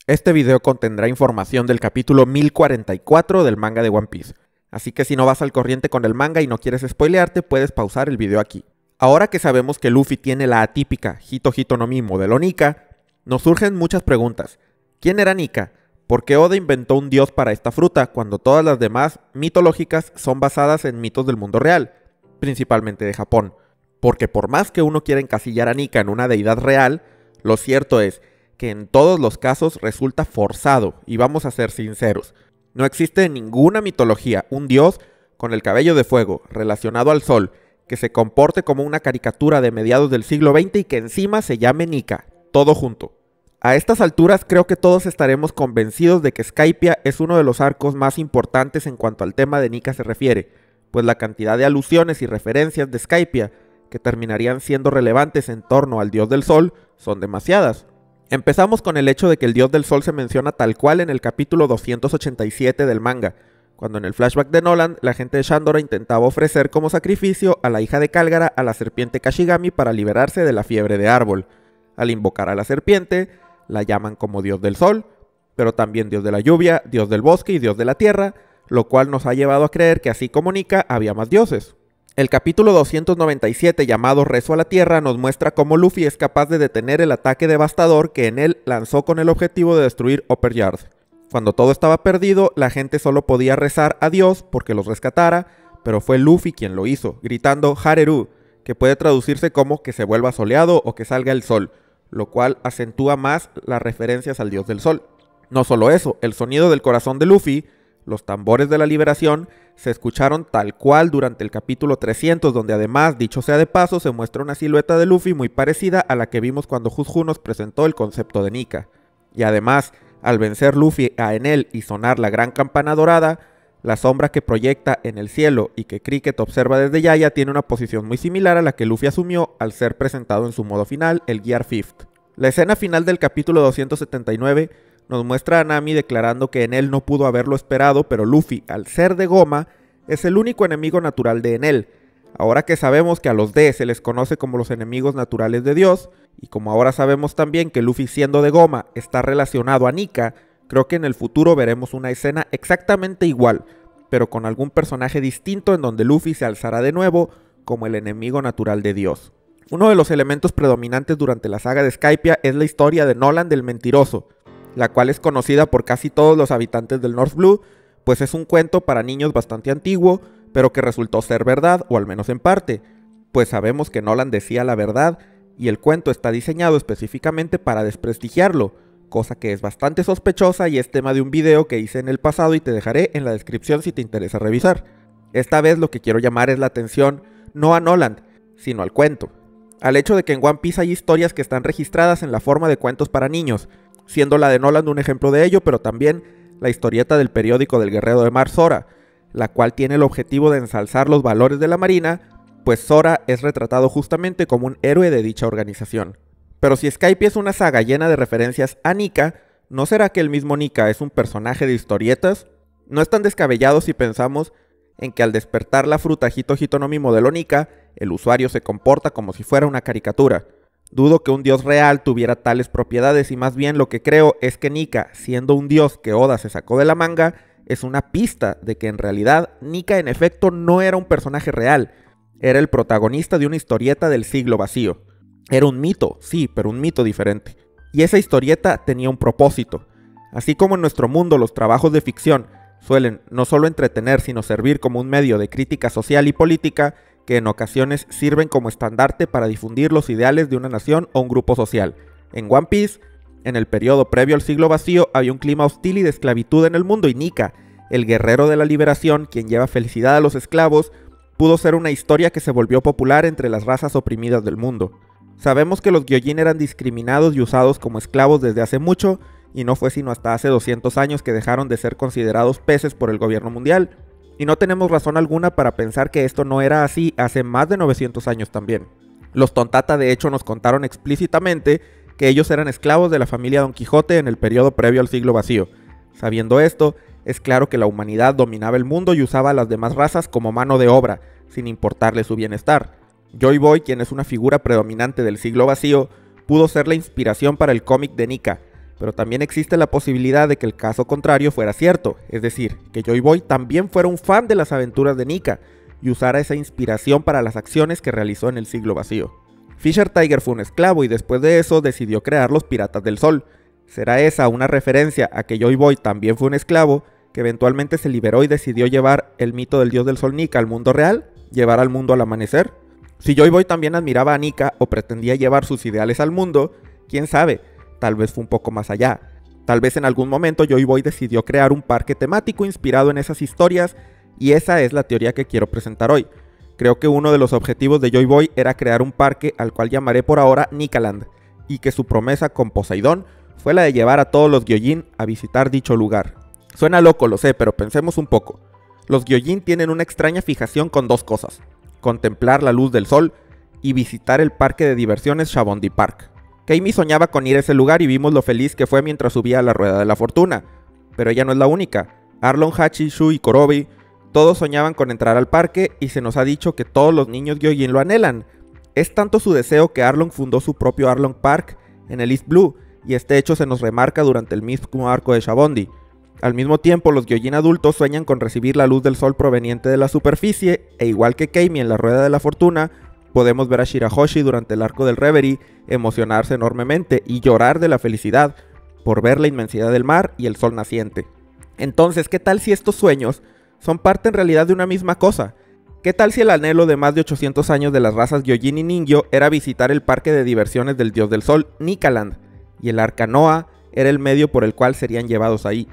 Este video contendrá información del capítulo 1044 del manga de One Piece, así que si no vas al corriente con el manga y no quieres spoilearte, puedes pausar el video aquí. Ahora que sabemos que Luffy tiene la atípica Hito Hito no Mi modelo Nika, nos surgen muchas preguntas. ¿Quién era Nika? ¿Por qué Oda inventó un dios para esta fruta cuando todas las demás mitológicas son basadas en mitos del mundo real, principalmente de Japón? Porque por más que uno quiera encasillar a Nika en una deidad real, lo cierto es que en todos los casos resulta forzado, y vamos a ser sinceros. No existe en ninguna mitología un dios con el cabello de fuego relacionado al sol que se comporte como una caricatura de mediados del siglo XX y que encima se llame Nika, todo junto. A estas alturas creo que todos estaremos convencidos de que Skypiea es uno de los arcos más importantes en cuanto al tema de Nika se refiere, pues la cantidad de alusiones y referencias de Skypiea que terminarían siendo relevantes en torno al dios del sol son demasiadas. Empezamos con el hecho de que el dios del sol se menciona tal cual en el capítulo 287 del manga, cuando en el flashback de Noland la gente de Shandora intentaba ofrecer como sacrificio a la hija de Calgara a la serpiente Kashigami para liberarse de la fiebre de árbol. Al invocar a la serpiente, la llaman como dios del sol, pero también dios de la lluvia, dios del bosque y dios de la tierra, lo cual nos ha llevado a creer que así como Nika había más dioses. El capítulo 297 llamado Rezo a la Tierra nos muestra cómo Luffy es capaz de detener el ataque devastador que en él lanzó con el objetivo de destruir Upper Yard. Cuando todo estaba perdido, la gente solo podía rezar a Dios porque los rescatara, pero fue Luffy quien lo hizo, gritando Hareru, que puede traducirse como que se vuelva soleado o que salga el sol, lo cual acentúa más las referencias al dios del sol. No solo eso, el sonido del corazón de Luffy, los tambores de la liberación, se escucharon tal cual durante el capítulo 300, donde además, dicho sea de paso, se muestra una silueta de Luffy muy parecida a la que vimos cuando Hushu nos presentó el concepto de Nika. Y además, al vencer Luffy a Enel y sonar la gran campana dorada, la sombra que proyecta en el cielo y que Cricket observa desde Yaya tiene una posición muy similar a la que Luffy asumió al ser presentado en su modo final, el Gear Fifth. La escena final del capítulo 279 nos muestra a Nami declarando que Enel no pudo haberlo esperado, pero Luffy, al ser de goma, es el único enemigo natural de Enel. Ahora que sabemos que a los D se les conoce como los enemigos naturales de Dios, y como ahora sabemos también que Luffy siendo de goma está relacionado a Nika, creo que en el futuro veremos una escena exactamente igual, pero con algún personaje distinto en donde Luffy se alzará de nuevo como el enemigo natural de Dios. Uno de los elementos predominantes durante la saga de Skypiea es la historia de Noland el Mentiroso, la cual es conocida por casi todos los habitantes del North Blue, pues es un cuento para niños bastante antiguo, pero que resultó ser verdad, o al menos en parte, pues sabemos que Noland decía la verdad, y el cuento está diseñado específicamente para desprestigiarlo, cosa que es bastante sospechosa y es tema de un video que hice en el pasado y te dejaré en la descripción si te interesa revisar. Esta vez lo que quiero llamar es la atención no a Noland, sino al cuento, al hecho de que en One Piece hay historias que están registradas en la forma de cuentos para niños, siendo la de Noland un ejemplo de ello, pero también la historieta del periódico del Guerrero de Mar Zora, la cual tiene el objetivo de ensalzar los valores de la marina, pues Zora es retratado justamente como un héroe de dicha organización. Pero si Skypiea es una saga llena de referencias a Nika, ¿no será que el mismo Nika es un personaje de historietas? No es tan descabellado si pensamos en que al despertar la fruta Hito Hito no Mi modelo Nika, el usuario se comporta como si fuera una caricatura. Dudo que un dios real tuviera tales propiedades y más bien lo que creo es que Nika, siendo un dios que Oda se sacó de la manga, es una pista de que en realidad Nika en efecto no era un personaje real, era el protagonista de una historieta del siglo vacío. Era un mito, sí, pero un mito diferente. Y esa historieta tenía un propósito. Así como en nuestro mundo los trabajos de ficción suelen no solo entretener sino servir como un medio de crítica social y política, que en ocasiones sirven como estandarte para difundir los ideales de una nación o un grupo social. En One Piece, en el periodo previo al siglo vacío, había un clima hostil y de esclavitud en el mundo y Nika, el guerrero de la liberación, quien lleva felicidad a los esclavos, pudo ser una historia que se volvió popular entre las razas oprimidas del mundo. Sabemos que los Gyojin eran discriminados y usados como esclavos desde hace mucho, y no fue sino hasta hace 200 años que dejaron de ser considerados peces por el gobierno mundial. Y no tenemos razón alguna para pensar que esto no era así hace más de 900 años también. Los Tontata de hecho nos contaron explícitamente que ellos eran esclavos de la familia Don Quijote en el periodo previo al siglo vacío. Sabiendo esto, es claro que la humanidad dominaba el mundo y usaba a las demás razas como mano de obra, sin importarle su bienestar. Joy Boy, quien es una figura predominante del siglo vacío, pudo ser la inspiración para el cómic de Nika, pero también existe la posibilidad de que el caso contrario fuera cierto, es decir, que Joy Boy también fuera un fan de las aventuras de Nika y usara esa inspiración para las acciones que realizó en el siglo vacío. Fisher Tiger fue un esclavo y después de eso decidió crear los Piratas del Sol. ¿Será esa una referencia a que Joy Boy también fue un esclavo que eventualmente se liberó y decidió llevar el mito del dios del sol Nika al mundo real? ¿Llevar al mundo al amanecer? Si Joy Boy también admiraba a Nika o pretendía llevar sus ideales al mundo, quién sabe, tal vez fue un poco más allá. Tal vez en algún momento Joy Boy decidió crear un parque temático inspirado en esas historias y esa es la teoría que quiero presentar hoy. Creo que uno de los objetivos de Joy Boy era crear un parque al cual llamaré por ahora Nikaland y que su promesa con Poseidón fue la de llevar a todos los Gyojin a visitar dicho lugar. Suena loco, lo sé, pero pensemos un poco. Los Gyojin tienen una extraña fijación con dos cosas: contemplar la luz del sol y visitar el parque de diversiones Shabondi Park. Keimi soñaba con ir a ese lugar y vimos lo feliz que fue mientras subía a la rueda de la fortuna. Pero ella no es la única. Arlong, Hachi, Shu y Korobi, todos soñaban con entrar al parque y se nos ha dicho que todos los niños Gyojin lo anhelan. Es tanto su deseo que Arlong fundó su propio Arlong Park en el East Blue y este hecho se nos remarca durante el mismo arco de Shabondi. Al mismo tiempo, los Gyojin adultos sueñan con recibir la luz del sol proveniente de la superficie e igual que Keimi en la rueda de la fortuna, podemos ver a Shirahoshi durante el arco del Reverie emocionarse enormemente y llorar de la felicidad por ver la inmensidad del mar y el sol naciente. Entonces, ¿qué tal si estos sueños son parte en realidad de una misma cosa? ¿Qué tal si el anhelo de más de 800 años de las razas Gyojin y Ningyo era visitar el parque de diversiones del dios del sol, Nikaland, y el Arca Noa era el medio por el cual serían llevados ahí?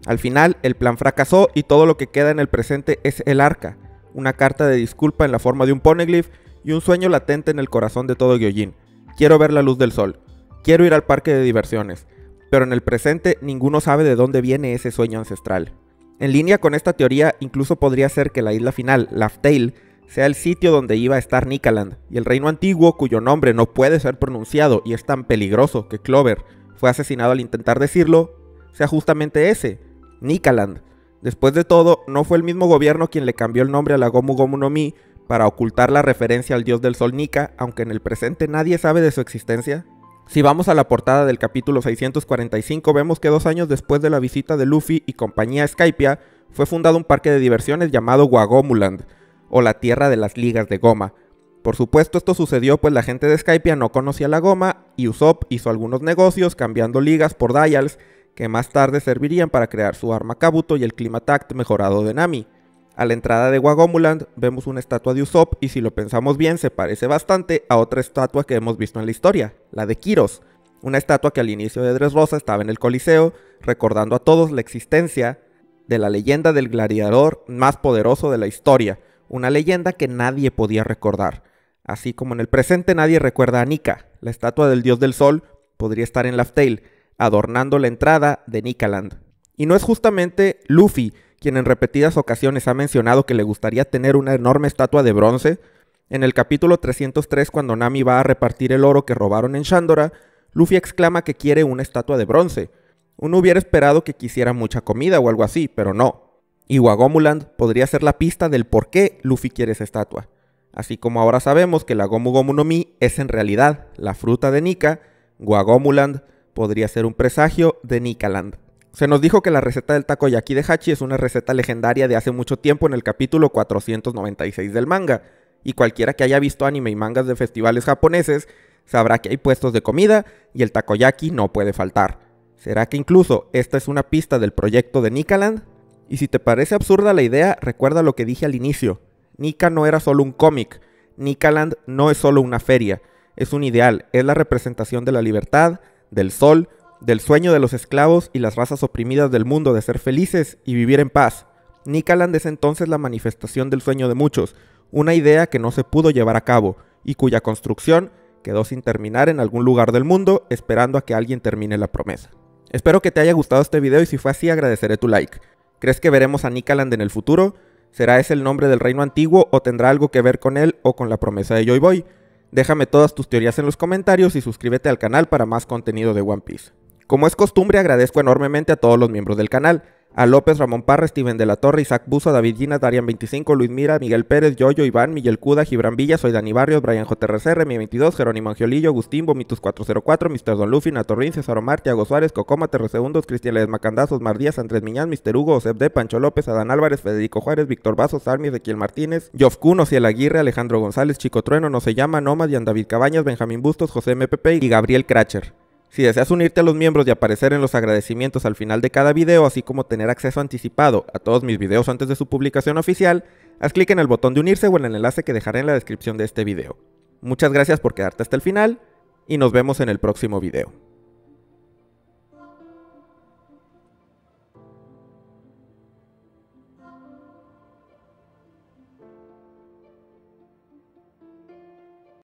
Al final, el plan fracasó y todo lo que queda en el presente es el arca, una carta de disculpa en la forma de un poneglyph y un sueño latente en el corazón de todo Gyojin. Quiero ver la luz del sol, quiero ir al parque de diversiones, pero en el presente ninguno sabe de dónde viene ese sueño ancestral. En línea con esta teoría, incluso podría ser que la isla final, Laugh Tale, sea el sitio donde iba a estar Nikaland, y el reino antiguo, cuyo nombre no puede ser pronunciado y es tan peligroso que Clover fue asesinado al intentar decirlo, sea justamente ese, Nikaland. Después de todo, ¿no fue el mismo gobierno quien le cambió el nombre a la Gomu Gomu no Mi para ocultar la referencia al dios del sol Nika, aunque en el presente nadie sabe de su existencia? Si vamos a la portada del capítulo 645, vemos que 2 años después de la visita de Luffy y compañía a Skypiea, fue fundado un parque de diversiones llamado Wagomuland, o la tierra de las ligas de goma. Por supuesto, esto sucedió pues la gente de Skypiea no conocía la goma y Usopp hizo algunos negocios cambiando ligas por dials que más tarde servirían para crear su arma Kabuto y el Climatact mejorado de Nami. A la entrada de Wagomuland vemos una estatua de Usopp y si lo pensamos bien se parece bastante a otra estatua que hemos visto en la historia, la de Kiros, una estatua que al inicio de Dressrosa estaba en el Coliseo, recordando a todos la existencia de la leyenda del gladiador más poderoso de la historia, una leyenda que nadie podía recordar. Así como en el presente nadie recuerda a Nika, la estatua del dios del sol podría estar en Laugh Tale, adornando la entrada de Nikaland. Y no es justamente Luffy quien en repetidas ocasiones ha mencionado que le gustaría tener una enorme estatua de bronce. En el capítulo 303, cuando Nami va a repartir el oro que robaron en Shandora, Luffy exclama que quiere una estatua de bronce. Uno hubiera esperado que quisiera mucha comida o algo así, pero no. Y Wagomuland podría ser la pista del por qué Luffy quiere esa estatua. Así como ahora sabemos que la Gomu Gomu no Mi es en realidad la fruta de Nika, Wagomuland podría ser un presagio de Nikaland. Se nos dijo que la receta del takoyaki de Hachi es una receta legendaria de hace mucho tiempo en el capítulo 496 del manga, y cualquiera que haya visto anime y mangas de festivales japoneses sabrá que hay puestos de comida y el takoyaki no puede faltar. ¿Será que incluso esta es una pista del proyecto de Nikaland? Y si te parece absurda la idea, recuerda lo que dije al inicio. Nika no era solo un cómic, Nikaland no es solo una feria, es un ideal, es la representación de la libertad, del sol, del sueño de los esclavos y las razas oprimidas del mundo de ser felices y vivir en paz. Nikaland es entonces la manifestación del sueño de muchos, una idea que no se pudo llevar a cabo y cuya construcción quedó sin terminar en algún lugar del mundo esperando a que alguien termine la promesa. Espero que te haya gustado este video y si fue así agradeceré tu like. ¿Crees que veremos a Nikaland en el futuro? ¿Será ese el nombre del reino antiguo o tendrá algo que ver con él o con la promesa de Joy Boy? Déjame todas tus teorías en los comentarios y suscríbete al canal para más contenido de One Piece. Como es costumbre, agradezco enormemente a todos los miembros del canal, a López, Ramón Parra, Steven de la Torre, Isaac Buzo, David Gina, Darian 25, Luis Mira, Miguel Pérez, Yoyo, Iván, Miguel Cuda, Gibran Villa, Soy Dani Barrios, Brian JRCR, Mi 22, Jerónimo Angiolillo, Agustín, Vomitus 404, Mr. Don Luffy, Natorrin, César Omar, Tiago Suárez, Cocoma, Terre Segundos, Cristian Ledesma Candazos, Mar Díaz, Andrés Miñán, Mr. Hugo, Osep D, Pancho López, Adán Álvarez, Federico Juárez, Víctor Vaso, Sarmi, Ezequiel Martínez, Jof Kuhn, Ociel Aguirre, Alejandro González, Chico Trueno, No Se Llama, Nomad, Yan David Cabañas, Benjamín Bustos, José MPP y Gabriel Cracher. Si deseas unirte a los miembros y aparecer en los agradecimientos al final de cada video, así como tener acceso anticipado a todos mis videos antes de su publicación oficial, haz clic en el botón de unirse o en el enlace que dejaré en la descripción de este video. Muchas gracias por quedarte hasta el final y nos vemos en el próximo video.